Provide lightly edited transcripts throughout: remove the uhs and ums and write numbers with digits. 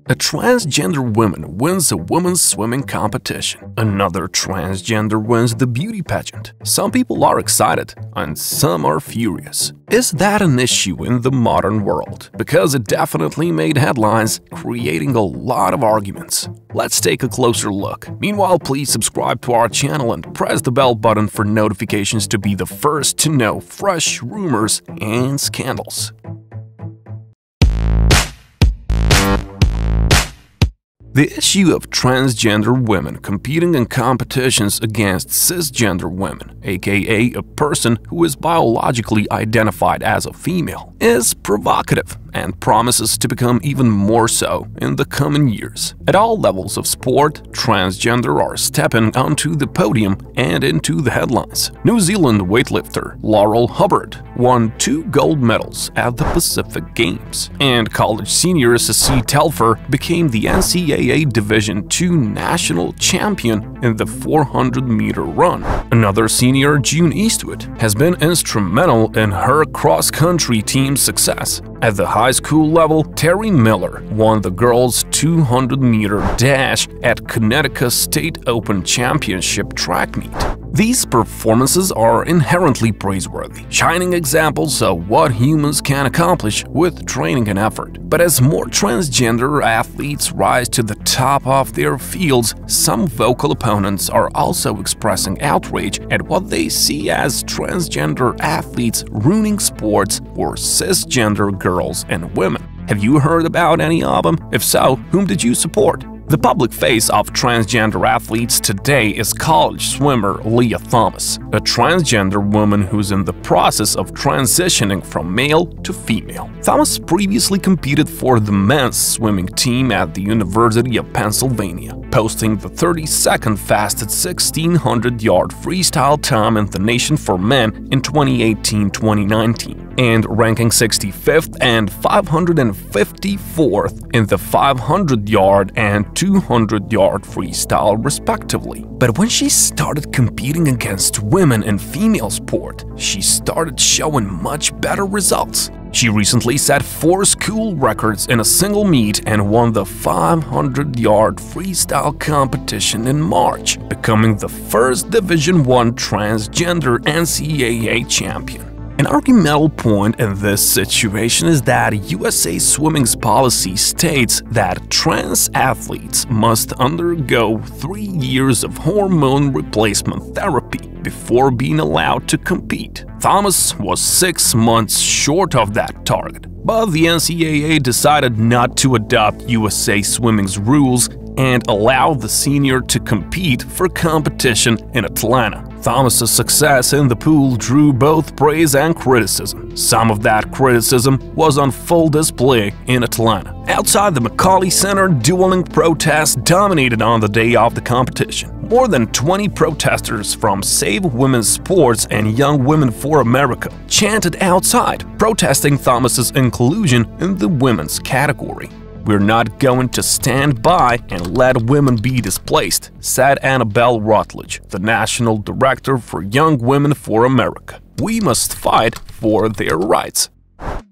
A transgender woman wins a women's swimming competition. Another transgender wins the beauty pageant. Some people are excited, and some are furious. Is that an issue in the modern world? Because it definitely made headlines, creating a lot of arguments. Let's take a closer look. Meanwhile, please subscribe to our channel and press the bell button for notifications to be the first to know fresh rumors and scandals. The issue of transgender women competing in competitions against cisgender women, aka a person who is biologically identified as a female, is provocative and promises to become even more so in the coming years. At all levels of sport, transgender are stepping onto the podium and into the headlines. New Zealand weightlifter Laurel Hubbard won 2 gold medals at the Pacific Games, and college senior Ceci Telfer became the NCAA Division II national champion in the 400-meter run. Another senior, June Eastwood, has been instrumental in her cross-country team's success. At the high school level, Terry Miller won the girls' 200-meter dash at Connecticut State Open Championship track meet. These performances are inherently praiseworthy, shining examples of what humans can accomplish with training and effort. But as more transgender athletes rise to the top of their fields, some vocal opponents are also expressing outrage at what they see as transgender athletes ruining sports for cisgender girls and women. Have you heard about any of them? If so, whom did you support? The public face of transgender athletes today is college swimmer Lia Thomas, a transgender woman who's in the process of transitioning from male to female. Thomas previously competed for the men's swimming team at the University of Pennsylvania, posting the 32nd fastest 1600-yard freestyle time in the nation for men in 2018-2019. and ranking 65th and 554th in the 500-yard and 200-yard freestyle respectively. But when she started competing against women in female sport, she started showing much better results. She recently set 4 school records in a single meet and won the 500-yard freestyle competition in March, becoming the first Division I transgender NCAA champion. An argumental point in this situation is that USA Swimming's policy states that trans athletes must undergo 3 years of hormone replacement therapy before being allowed to compete. Thomas was 6 months short of that target, but the NCAA decided not to adopt USA Swimming's rules and allow the senior to compete for competition in Atlanta. Thomas's success in the pool drew both praise and criticism. Some of that criticism was on full display in Atlanta. Outside the McCauley Center, dueling protests dominated on the day of the competition. More than 20 protesters from Save Women's Sports and Young Women for America chanted outside, protesting Thomas's inclusion in the women's category. "We're not going to stand by and let women be displaced," said Annabelle Rutledge, the National Director for Young Women for America. "We must fight for their rights."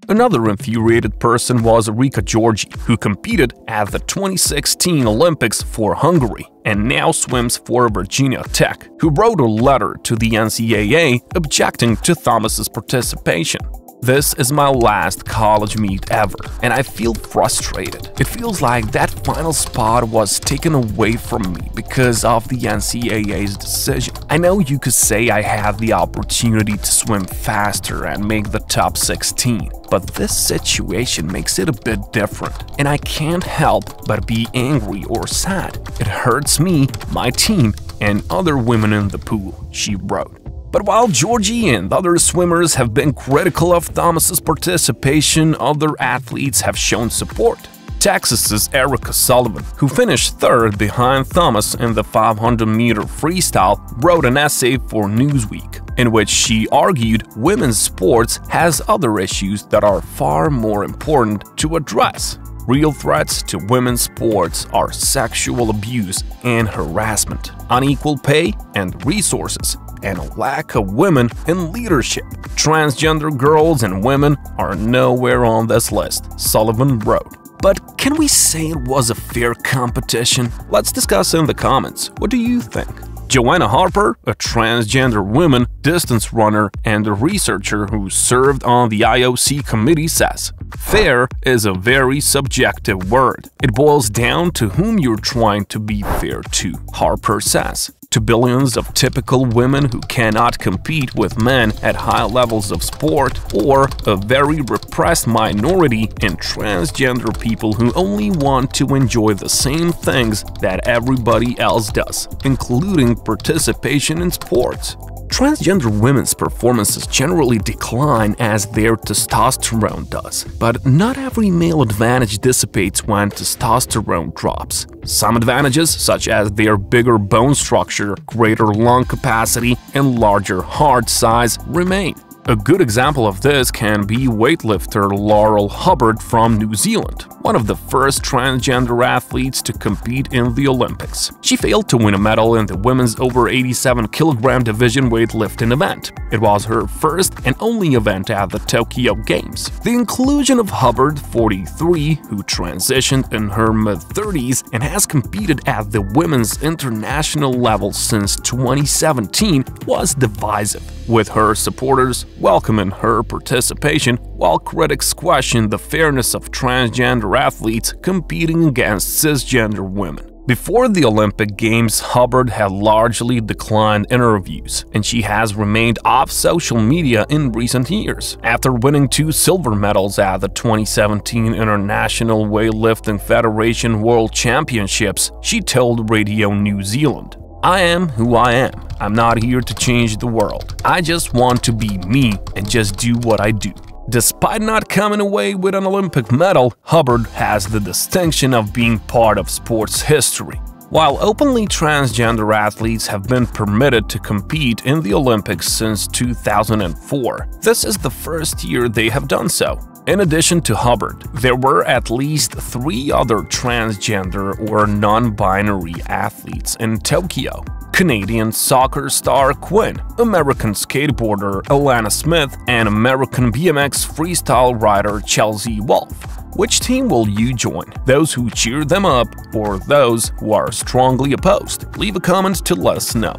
Another infuriated person was Rika Georgi, who competed at the 2016 Olympics for Hungary and now swims for Virginia Tech, who wrote a letter to the NCAA objecting to Thomas's participation. "This is my last college meet ever, and I feel frustrated. It feels like that final spot was taken away from me because of the NCAA's decision. I know you could say I had the opportunity to swim faster and make the top 16, but this situation makes it a bit different, and I can't help but be angry or sad. It hurts me, my team, and other women in the pool," she wrote. But while Georgie and other swimmers have been critical of Thomas's participation, other athletes have shown support. Texas's Erica Sullivan, who finished 3rd behind Thomas in the 500-meter freestyle, wrote an essay for Newsweek, in which she argued women's sports has other issues that are far more important to address. Real threats to women's sports are sexual abuse and harassment, unequal pay and resources, and a lack of women in leadership. Transgender girls and women are nowhere on this list, Sullivan wrote. But can we say it was a fair competition? Let's discuss in the comments. What do you think? Joanna Harper, a transgender woman, distance runner, and a researcher who served on the IOC committee, says, "Fair is a very subjective word. It boils down to whom you're trying to be fair to," Harper says. To billions of typical women who cannot compete with men at high levels of sport, or a very repressed minority in transgender people who only want to enjoy the same things that everybody else does, including participation in sports. Transgender women's performances generally decline as their testosterone does, but not every male advantage dissipates when testosterone drops. Some advantages, such as their bigger bone structure, greater lung capacity, and larger heart size, remain. A good example of this can be weightlifter Laurel Hubbard from New Zealand, one of the first transgender athletes to compete in the Olympics. She failed to win a medal in the women's over 87-kilogram division weightlifting event. It was her first and only event at the Tokyo Games. The inclusion of Hubbard, 43, who transitioned in her mid-30s and has competed at the women's international level since 2017, was divisive, with her supporters welcoming her participation, while critics questioned the fairness of transgender athletes competing against cisgender women. Before the Olympic Games, Hubbard had largely declined interviews, and she has remained off social media in recent years. After winning 2 silver medals at the 2017 International Weightlifting Federation World Championships, she told Radio New Zealand, "I am who I am. I'm not here to change the world. I just want to be me and just do what I do." Despite not coming away with an Olympic medal, Hubbard has the distinction of being part of sports history. While openly transgender athletes have been permitted to compete in the Olympics since 2004, this is the first year they have done so. In addition to Hubbard, there were at least 3 other transgender or non-binary athletes in Tokyo. Canadian soccer star Quinn, American skateboarder Alana Smith, and American BMX freestyle rider Chelsea Wolfe. Which team will you join? Those who cheer them up or those who are strongly opposed? Leave a comment to let us know.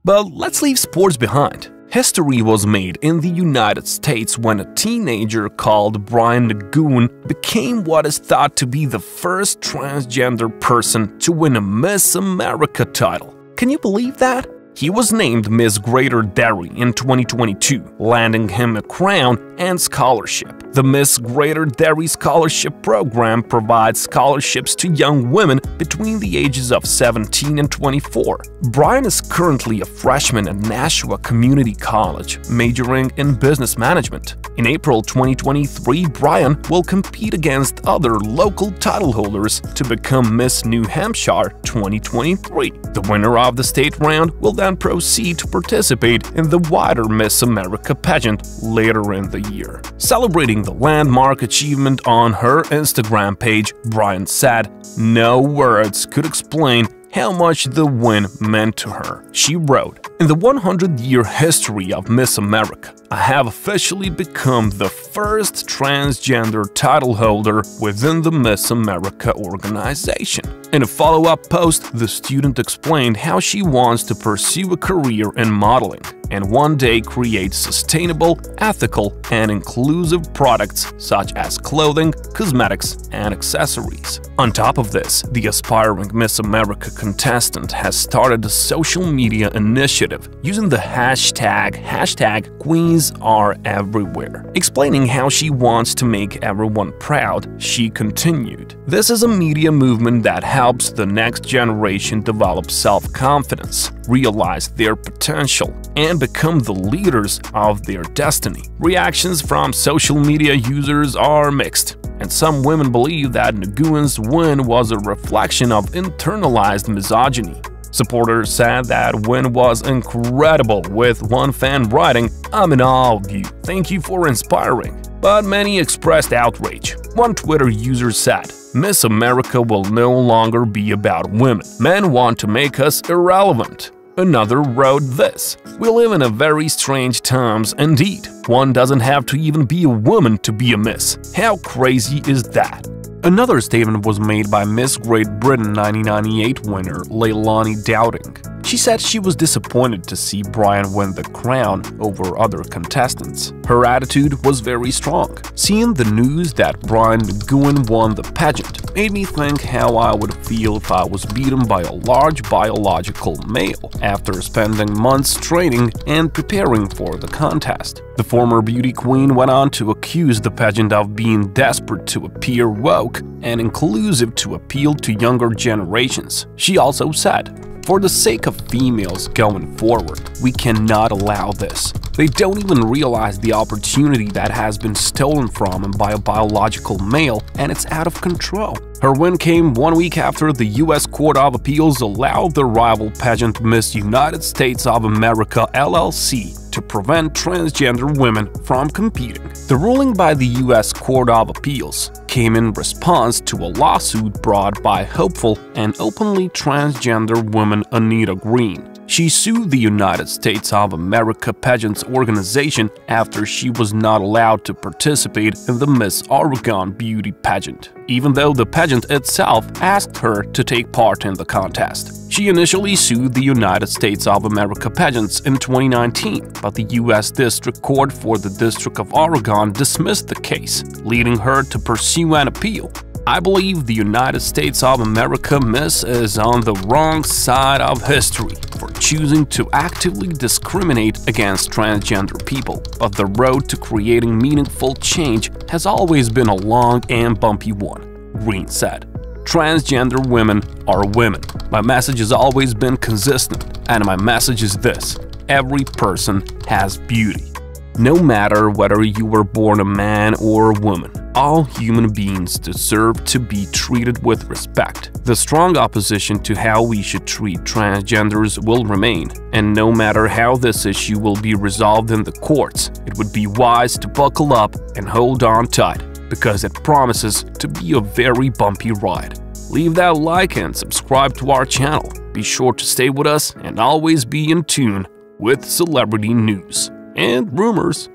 But let's leave sports behind. History was made in the United States when a teenager called Brian Nagoon became what is thought to be the first transgender person to win a Miss America title. Can you believe that? He was named Miss Greater Derry in 2022, landing him a crown and scholarship. The Miss Greater Derry Scholarship Program provides scholarships to young women between the ages of 17 and 24. Brian is currently a freshman at Nashua Community College, majoring in business management. In April 2023, Brian will compete against other local title holders to become Miss New Hampshire 2023. The winner of the state round will then proceed to participate in the wider Miss America pageant later in the year. Celebrating the landmark achievement on her Instagram page, Brian said, "No words could explain how much the win meant to her." She wrote, "In the 100-year history of Miss America, I have officially become the first transgender title holder within the Miss America organization." In a follow-up post, the student explained how she wants to pursue a career in modeling and one day create sustainable, ethical, and inclusive products such as clothing, cosmetics, and accessories. On top of this, the aspiring Miss America contestant has started a social media initiative using the hashtag #QueensAreEverywhere. Explaining how she wants to make everyone proud, she continued, "This is a media movement that helps the next generation develop self-confidence, realize their potential, and become the leaders of their destiny." Reactions from social media users are mixed, and some women believe that Nagoon's win was a reflection of internalized misogyny. Supporters said that win was incredible, with one fan writing, "I'm in awe of you, thank you for inspiring." But many expressed outrage. One Twitter user said, "Miss America will no longer be about women. Men want to make us irrelevant." Another wrote this, "We live in a very strange times indeed. One doesn't have to even be a woman to be a miss. How crazy is that?" Another statement was made by Miss Great Britain 1998 winner Leilani Dowding. She said she was disappointed to see Brian win the crown over other contestants. Her attitude was very strong. Seeing the news that Brian McGowan won the pageant made me think how I would feel if I was beaten by a large biological male after spending months training and preparing for the contest. The former beauty queen went on to accuse the pageant of being desperate to appear woke and inclusive to appeal to younger generations. She also said, "For the sake of females going forward, we cannot allow this. They don't even realize the opportunity that has been stolen from them by a biological male, and it's out of control." Her win came 1 week after the U.S. Court of Appeals allowed the rival pageant Miss United States of America LLC to prevent transgender women from competing. The ruling by the U.S. Court of Appeals came in response to a lawsuit brought by hopeful and openly transgender woman Anita Green. She sued the United States of America pageant's organization after she was not allowed to participate in the Miss Oregon beauty pageant, even though the pageant itself asked her to take part in the contest. She initially sued the United States of America pageants in 2019, but the U.S. District Court for the District of Oregon dismissed the case, leading her to pursue an appeal. I believe the United States of America Miss is on the wrong side of history for choosing to actively discriminate against transgender people, but the road to creating meaningful change has always been a long and bumpy one, Green said. Transgender women are women. My message has always been consistent, and my message is this: every person has beauty. No matter whether you were born a man or a woman, all human beings deserve to be treated with respect. The strong opposition to how we should treat transgenders will remain, and no matter how this issue will be resolved in the courts, it would be wise to buckle up and hold on tight, because it promises to be a very bumpy ride. Leave that like and subscribe to our channel. Be sure to stay with us and always be in tune with celebrity news and rumors.